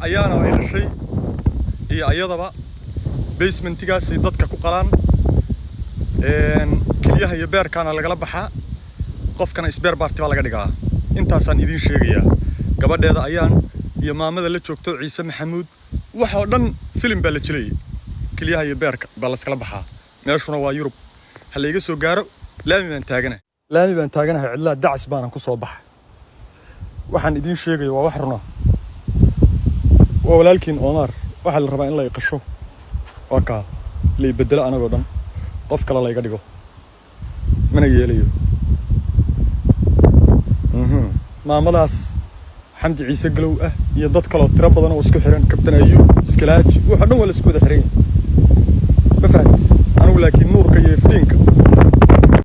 ayaana ay dhashay iyo ayadaba basementigaas ay dadka ku qalaan kiliyaha iyo beerkaana lagala baxaa qofkana isbeer baarti baa laga dhigaa intaasaan idin sheegayaa gabadheeda ayaan iyo maamada la joogto Ciise Maxamuud waxa oo dhan film baa la jilay kiliyaha iyo beerka baa la iskala baxaa meeshuna waa Yurub hal iga soo gaaro laami baan taaganahay cidla dacs baan ku soo baxay waxaan idin sheegayo waa wax runa waa walaalkiin Omar waxa la rabaa in la iqasho waka la bedelo anagoo dhan qof kale la iga dhigo mana yeelayo maamadaas xamdi Ciise Galow ah iyo dad kale oo tiro badan oo isku xiran kabtan Ayuub iskalaaj waxa dhan wala isku wada xiran ma fahanti anigu laakiin nuurka iyo iftiin